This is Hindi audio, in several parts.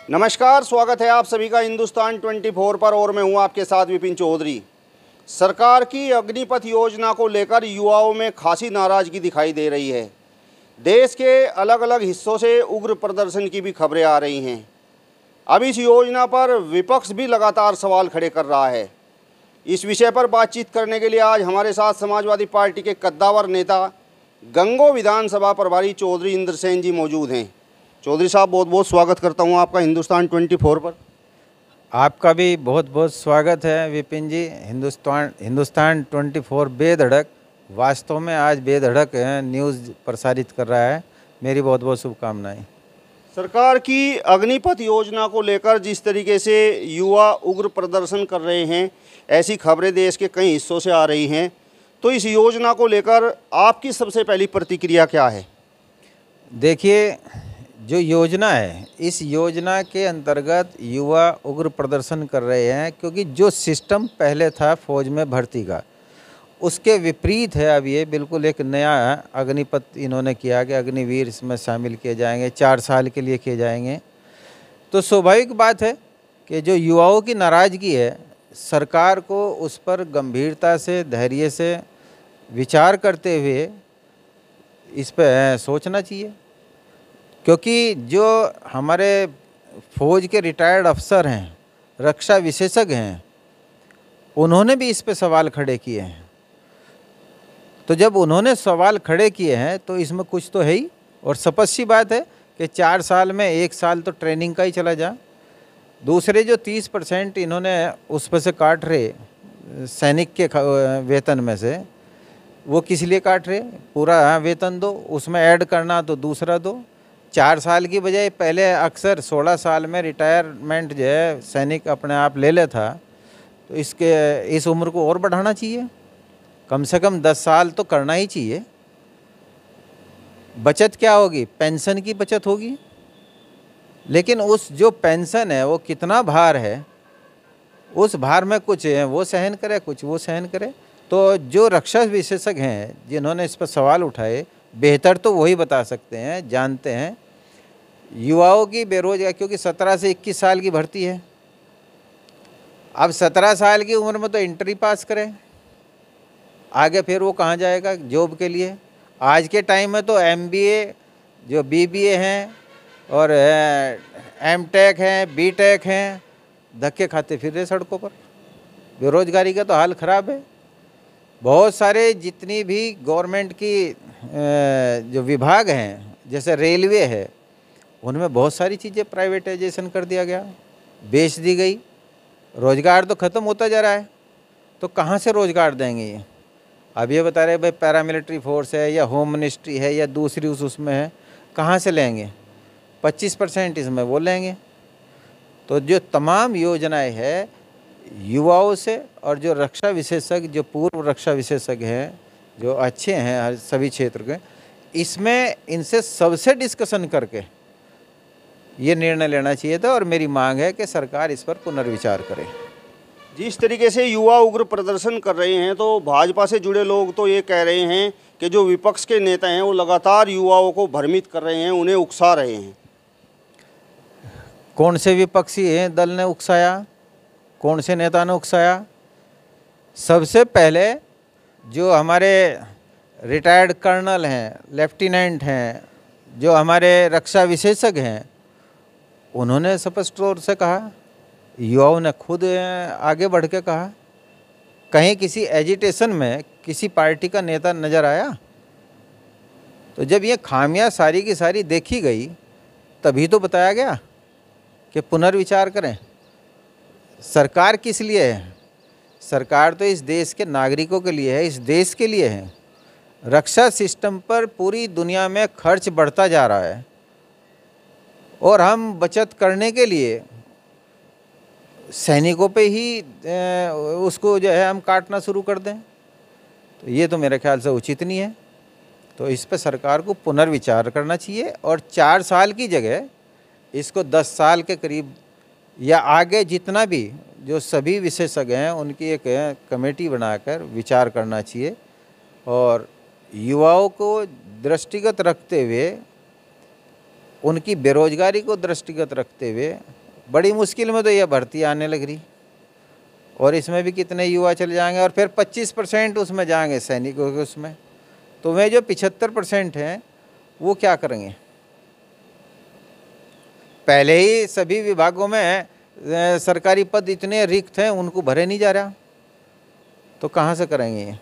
नमस्कार, स्वागत है आप सभी का हिंदुस्तान 24 पर और मैं हूं आपके साथ विपिन चौधरी। सरकार की अग्निपथ योजना को लेकर युवाओं में खासी नाराजगी दिखाई दे रही है। देश के अलग अलग हिस्सों से उग्र प्रदर्शन की भी खबरें आ रही हैं। अब इस योजना पर विपक्ष भी लगातार सवाल खड़े कर रहा है। इस विषय पर बातचीत करने के लिए आज हमारे साथ समाजवादी पार्टी के कद्दावर नेता गंगो विधानसभा प्रभारी चौधरी इंद्रसेन जी मौजूद हैं। चौधरी साहब, बहुत बहुत स्वागत करता हूं आपका हिंदुस्तान 24 पर। आपका भी बहुत बहुत स्वागत है विपिन जी। हिंदुस्तान 24 बेधड़क, वास्तव में आज बेधड़क न्यूज़ प्रसारित कर रहा है। मेरी बहुत बहुत शुभकामनाएं। सरकार की अग्निपथ योजना को लेकर जिस तरीके से युवा उग्र प्रदर्शन कर रहे हैं, ऐसी खबरें देश के कई हिस्सों से आ रही हैं, तो इस योजना को लेकर आपकी सबसे पहली प्रतिक्रिया क्या है? देखिए, जो योजना है, इस योजना के अंतर्गत युवा उग्र प्रदर्शन कर रहे हैं क्योंकि जो सिस्टम पहले था फौज में भर्ती का, उसके विपरीत है। अब ये बिल्कुल एक नया अग्निपथ इन्होंने किया कि अग्निवीर इसमें शामिल किए जाएंगे, 4 साल के लिए किए जाएंगे। तो स्वाभाविक बात है कि जो युवाओं की नाराज़गी है, सरकार को उस पर गंभीरता से, धैर्य से विचार करते हुए इस पर सोचना चाहिए। क्योंकि जो हमारे फौज के रिटायर्ड अफसर हैं, रक्षा विशेषज्ञ हैं, उन्होंने भी इस पे सवाल खड़े किए हैं। तो जब उन्होंने सवाल खड़े किए हैं तो इसमें कुछ तो है ही। और स्पष्ट सी बात है कि 4 साल में 1 साल तो ट्रेनिंग का ही चला जा। दूसरे जो 30% इन्होंने उस पर से काट रहे सैनिक के वेतन में से, वो किस लिए काट रहे? पूरा वेतन दो, उसमें ऐड करना तो दूसरा दो। 4 साल की बजाय पहले अक्सर 16 साल में रिटायरमेंट जो है सैनिक अपने आप ले लेता, तो इस उम्र को और बढ़ाना चाहिए। कम से कम 10 साल तो करना ही चाहिए। बचत क्या होगी? पेंशन की बचत होगी। लेकिन उस जो पेंशन है वो कितना भार है, उस भार में कुछ है वो सहन करे, कुछ वो सहन करे। तो जो रक्षा विशेषज्ञ हैं जिन्होंने इस पर सवाल उठाए, बेहतर तो वही बता सकते हैं, जानते हैं। युवाओं की बेरोजगारी, क्योंकि 17 से 21 साल की भर्ती है। अब 17 साल की उम्र में तो इंटरी पास करें, आगे फिर वो कहाँ जाएगा जॉब के लिए? आज के टाइम में तो MBA, जो BBA हैं और M.Tech हैं, B.Tech हैं, धक्के खाते फिर रहे सड़कों पर। बेरोजगारी का तो हाल ख़राब है। बहुत सारे जितनी भी गवर्नमेंट की जो विभाग हैं, जैसे रेलवे है, उनमें बहुत सारी चीज़ें प्राइवेटाइजेशन कर दिया गया, बेच दी गई। रोज़गार तो ख़त्म होता जा रहा है। तो कहाँ से रोज़गार देंगे ये? अब ये बता रहे भाई पैरामिलिट्री फोर्स है या होम मिनिस्ट्री है या दूसरी उसमें है, कहाँ से लेंगे? 25% इसमें वो लेंगे। तो जो तमाम योजनाएं है युवाओं से, और जो रक्षा विशेषज्ञ, जो पूर्व रक्षा विशेषज्ञ हैं, जो अच्छे हैं हर सभी क्षेत्र के, इसमें इनसे सबसे डिस्कशन करके ये निर्णय लेना चाहिए था। और मेरी मांग है कि सरकार इस पर पुनर्विचार करे। जिस तरीके से युवा उग्र प्रदर्शन कर रहे हैं, तो भाजपा से जुड़े लोग तो ये कह रहे हैं कि जो विपक्ष के नेता हैं वो लगातार युवाओं को भ्रमित कर रहे हैं, उन्हें उकसा रहे हैं। कौन से विपक्षी दल ने उकसाया? कौन से नेता ने उकसाया? सबसे पहले जो हमारे रिटायर्ड कर्नल हैं, लेफ्टिनेंट हैं, जो हमारे रक्षा विशेषज्ञ हैं, उन्होंने स्पष्ट तौर से कहा। युवाओं ने खुद आगे बढ़ के कहा। कहीं किसी एजिटेशन में किसी पार्टी का नेता नज़र आया? तो जब ये खामियां सारी की सारी देखी गई, तभी तो बताया गया कि पुनर्विचार करें। सरकार किस लिए है? सरकार तो इस देश के नागरिकों के लिए है, इस देश के लिए है। रक्षा सिस्टम पर पूरी दुनिया में खर्च बढ़ता जा रहा है और हम बचत करने के लिए सैनिकों पे ही उसको जो है हम काटना शुरू कर दें, तो ये तो मेरे ख्याल से उचित नहीं है। तो इस पर सरकार को पुनर्विचार करना चाहिए और 4 साल की जगह इसको 10 साल के करीब या आगे जितना भी जो सभी विशेषज्ञ हैं उनकी एक कमेटी बनाकर विचार करना चाहिए। और युवाओं को दृष्टिगत रखते हुए, उनकी बेरोजगारी को दृष्टिगत रखते हुए बड़ी मुश्किल में तो ये भर्ती आने लग रही, और इसमें भी कितने युवा चले जाएंगे, और फिर 25% उसमें जाएंगे सैनिकों के उसमें, तो वे जो 75% हैं वो क्या करेंगे? पहले ही सभी विभागों में सरकारी पद इतने रिक्त हैं, उनको भरे नहीं जा रहा, तो कहाँ से करेंगे ये?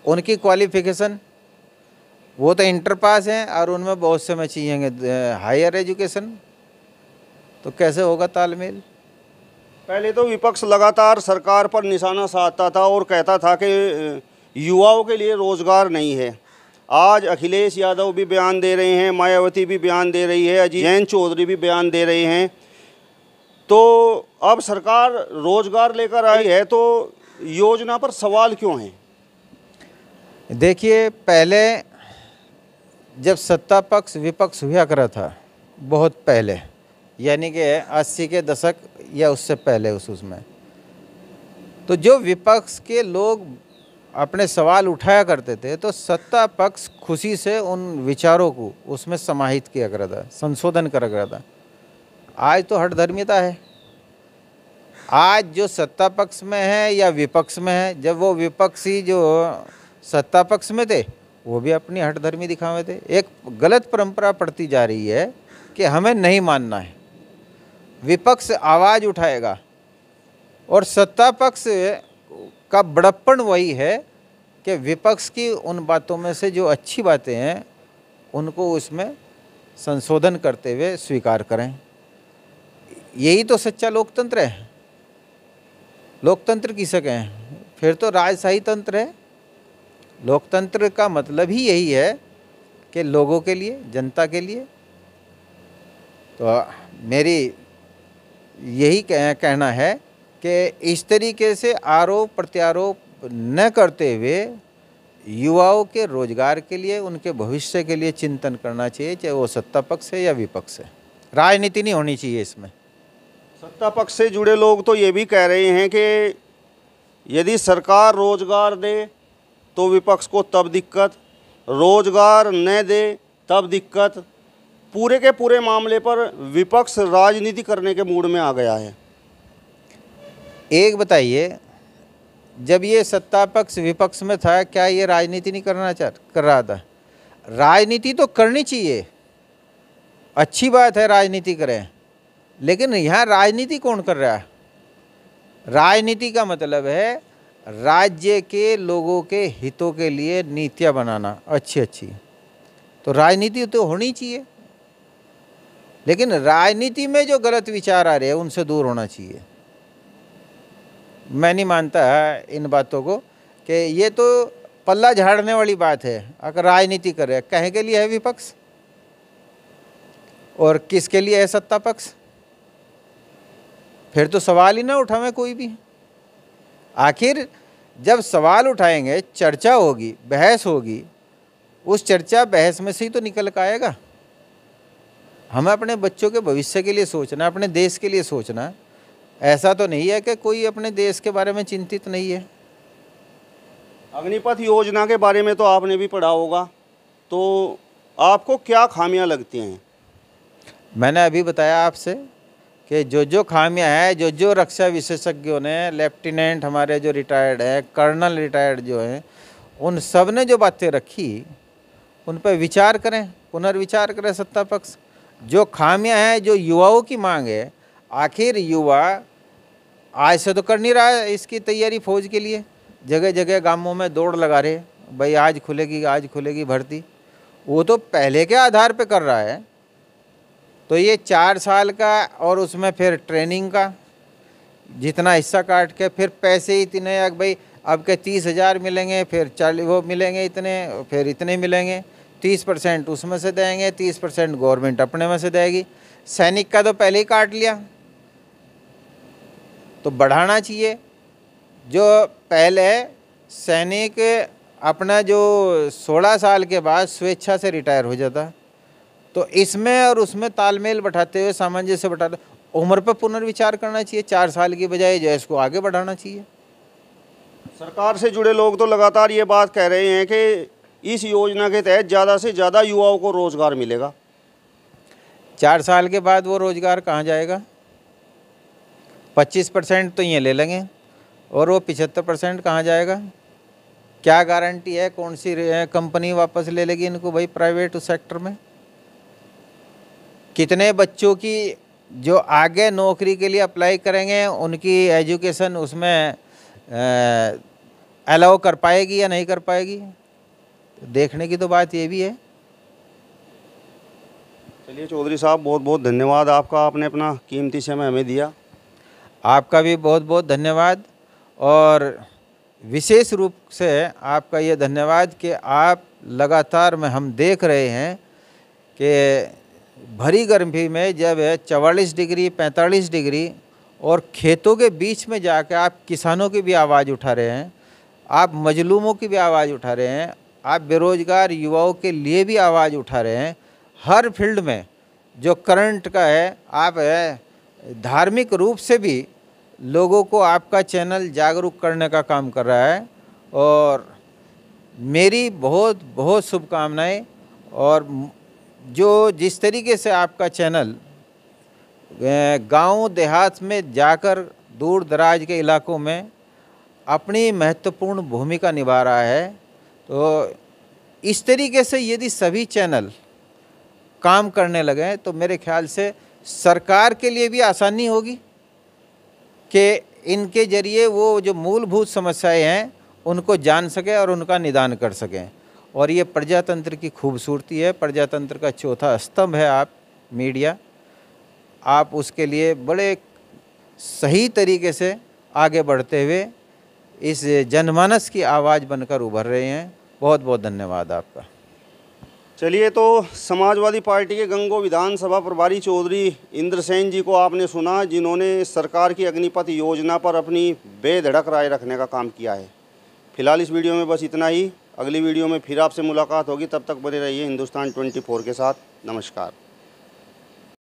उनकी क्वालिफिकेशन, वो तो इंटर पास हैं और उनमें बहुत से में चाहिए हायर एजुकेशन, तो कैसे होगा तालमेल? पहले तो विपक्ष लगातार सरकार पर निशाना साधता था और कहता था कि युवाओं के लिए रोजगार नहीं है। आज अखिलेश यादव भी बयान दे रहे हैं, मायावती भी बयान दे रही है, अजीत जैन चौधरी भी बयान दे रहे हैं। तो अब सरकार रोजगार लेकर आई है, तो योजना पर सवाल क्यों है? देखिए, पहले जब सत्ता पक्ष विपक्ष हुआ करा था, बहुत पहले, यानी कि 80 के दशक या उससे पहले उसमें, तो जो विपक्ष के लोग अपने सवाल उठाया करते थे, तो सत्ता पक्ष खुशी से उन विचारों को उसमें समाहित किया करता था, संशोधन करा करता था। आज तो हठधर्मिता है। आज जो सत्ता पक्ष में है या विपक्ष में है, जब वो विपक्षी जो सत्ता पक्ष में थे वो भी अपनी हठधर्मी दिखावे थे। एक गलत परंपरा पड़ती जा रही है कि हमें नहीं मानना है, विपक्ष आवाज़ उठाएगा, और सत्ता पक्ष का बड़प्पन वही है कि विपक्ष की उन बातों में से जो अच्छी बातें हैं उनको उसमें संशोधन करते हुए स्वीकार करें। यही तो सच्चा लोकतंत्र है। लोकतंत्र किसे कहें? फिर तो राजशाही तंत्र है। लोकतंत्र का मतलब ही यही है कि लोगों के लिए, जनता के लिए। तो मेरी यही कहना है कि इस तरीके से आरोप प्रत्यारोप न करते हुए युवाओं के रोजगार के लिए, उनके भविष्य के लिए चिंतन करना चाहिए, चाहे वो सत्ता पक्ष है या विपक्ष है। राजनीति नहीं होनी चाहिए इसमें। सत्ता पक्ष से जुड़े लोग तो ये भी कह रहे हैं कि यदि सरकार रोजगार दे तो विपक्ष को तब दिक्कत, रोजगार न दे तब दिक्कत। पूरे के पूरे मामले पर विपक्ष राजनीति करने के मूड में आ गया है। एक बताइए, जब ये सत्ता पक्ष विपक्ष में था, क्या ये राजनीति नहीं कर रहा था? राजनीति तो करनी चाहिए, अच्छी बात है राजनीति करें, लेकिन यहाँ राजनीति कौन कर रहा है? राजनीति का मतलब है राज्य के लोगों के हितों के लिए नीतियाँ बनाना अच्छी। तो राजनीति तो होनी चाहिए, लेकिन राजनीति में जो गलत विचार आ रहे हैं उनसे दूर होना चाहिए। मैं नहीं मानता है इन बातों को कि ये तो पल्ला झाड़ने वाली बात है। अगर राजनीति करे, कहे के लिए है विपक्ष और किसके लिए है सत्ता पक्ष? फिर तो सवाल ही ना उठावे कोई भी। आखिर जब सवाल उठाएंगे, चर्चा होगी, बहस होगी, उस चर्चा बहस में से ही तो निकल कर आएगा। हमें अपने बच्चों के भविष्य के लिए सोचना, अपने देश के लिए सोचना। ऐसा तो नहीं है कि कोई अपने देश के बारे में चिंतित नहीं है। अग्निपथ योजना के बारे में तो आपने भी पढ़ा होगा, तो आपको क्या खामियां लगती हैं? मैंने अभी बताया आपसे कि जो खामियां हैं, जो रक्षा विशेषज्ञों ने, लेफ्टिनेंट हमारे जो रिटायर्ड हैं, कर्नल रिटायर्ड जो हैं, उन सब ने जो बातें रखी उन पर विचार करें, पुनर्विचार करें सत्ता पक्ष। जो खामियां हैं, जो युवाओं की मांग है, आखिर युवा आज से तो कर नहीं रहा है इसकी तैयारी फौज के लिए। जगह जगह गांवों में दौड़ लगा रहे, भाई आज खुलेगी भर्ती। वो तो पहले के आधार पे कर रहा है। तो ये 4 साल का और उसमें फिर ट्रेनिंग का जितना हिस्सा काट के फिर पैसे इतने, भाई अब के 30,000 मिलेंगे, फिर 40 वो मिलेंगे इतने, फिर इतने मिलेंगे, 30% उसमें से देंगे, 30% गवर्नमेंट अपने में से देगी। सैनिक का तो पहले ही काट लिया। तो बढ़ाना चाहिए। जो पहले सैनिक अपना जो 16 साल के बाद स्वेच्छा से रिटायर हो जाता, तो इसमें और उसमें तालमेल बैठाते हुए, सामंजस्य बैठाते उम्र पर पुनर्विचार करना चाहिए। 4 साल की बजाय जो है इसको आगे बढ़ाना चाहिए। सरकार से जुड़े लोग तो लगातार ये बात कह रहे हैं कि इस योजना के तहत ज़्यादा से ज़्यादा युवाओं को रोज़गार मिलेगा। 4 साल के बाद वो रोज़गार कहाँ जाएगा? 25% तो ये ले लेंगे और वो 75% कहाँ जाएगा? क्या गारंटी है कौन सी कंपनी वापस ले लेगी इनको भाई प्राइवेट सेक्टर में? कितने बच्चों की जो आगे नौकरी के लिए अप्लाई करेंगे उनकी एजुकेशन उसमें अलाउ कर पाएगी या नहीं कर पाएगी? देखने की तो बात ये भी है। चलिए चौधरी साहब, बहुत बहुत धन्यवाद आपका, आपने अपना कीमती समय हमें दिया। आपका भी बहुत बहुत धन्यवाद, और विशेष रूप से आपका ये धन्यवाद कि आप लगातार में हम देख रहे हैं कि भरी गर्मी में जब 44 डिग्री 45 डिग्री और खेतों के बीच में जाकर आप किसानों की भी आवाज़ उठा रहे हैं, आप मजलूमों की भी आवाज़ उठा रहे हैं, आप बेरोज़गार युवाओं के लिए भी आवाज़ उठा रहे हैं। हर फील्ड में जो करंट का है, आप धार्मिक रूप से भी लोगों को आपका चैनल जागरूक करने का काम कर रहा है, और मेरी बहुत बहुत शुभकामनाएं। और जो जिस तरीके से आपका चैनल गांव देहात में जाकर दूर दराज के इलाकों में अपनी महत्वपूर्ण भूमिका निभा रहा है, तो इस तरीके से यदि सभी चैनल काम करने लगे तो मेरे ख्याल से सरकार के लिए भी आसानी होगी कि इनके जरिए वो जो मूलभूत समस्याएं हैं उनको जान सके और उनका निदान कर सकें। और ये प्रजातंत्र की खूबसूरती है, प्रजातंत्र का चौथा स्तंभ है आप मीडिया। आप उसके लिए बड़े सही तरीके से आगे बढ़ते हुए इस जनमानस की आवाज़ बनकर उभर रहे हैं। बहुत बहुत धन्यवाद आपका। चलिए, तो समाजवादी पार्टी के गंगो विधानसभा प्रभारी चौधरी इंद्रसेन जी को आपने सुना, जिन्होंने सरकार की अग्निपथ योजना पर अपनी बेधड़क राय रखने का काम किया है। फिलहाल इस वीडियो में बस इतना ही। अगली वीडियो में फिर आपसे मुलाकात होगी, तब तक बने रहिए हिंदुस्तान 24 के साथ। नमस्कार।